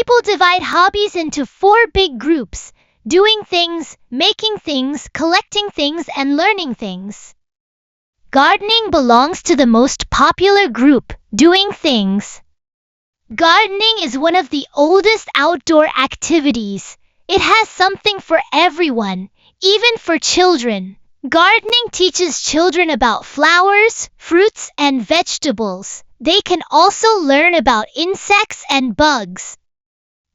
People divide hobbies into four big groups: doing things, making things, collecting things, and learning things. Gardening belongs to the most popular group, doing things. Gardening is one of the oldest outdoor activities. It has something for everyone, even for children. Gardening teaches children about flowers, fruits, and vegetables. They can also learn about insects and bugs.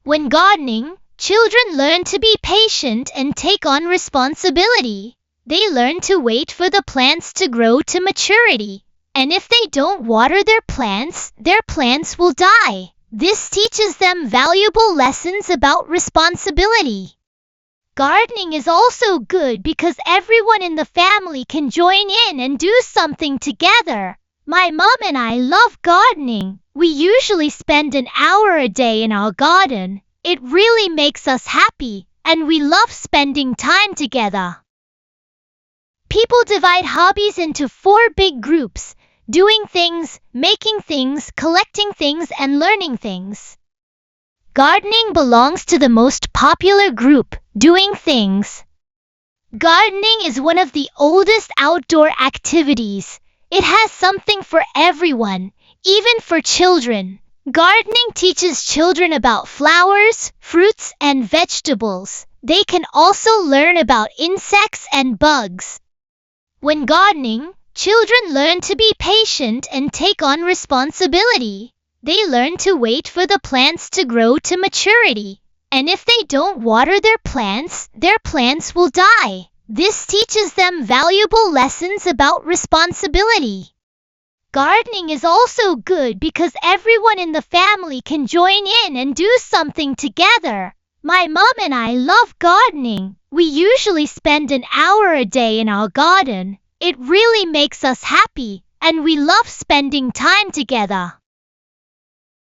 When gardening, children learn to be patient and take on responsibility. They learn to wait for the plants to grow to maturity. And if they don't water their plants will die. This teaches them valuable lessons about responsibility. Gardening is also good because everyone in the family can join in and do something together. My mom and I love gardening. We usually spend an hour a day in our garden. It really makes us happy, and we love spending time together. People divide hobbies into four big groups: doing things, making things, collecting things, and learning things. Gardening belongs to the most popular group, doing things. Gardening is one of the oldest outdoor activities. It has something for everyone, even for children. Gardening teaches children about flowers, fruits, and vegetables. They can also learn about insects and bugs. When gardening, children learn to be patient and take on responsibility. They learn to wait for the plants to grow to maturity. And if they don't water their plants will die. This teaches them valuable lessons about responsibility. Gardening is also good because everyone in the family can join in and do something together. My mom and I love gardening. We usually spend an hour a day in our garden. It really makes us happy, and we love spending time together.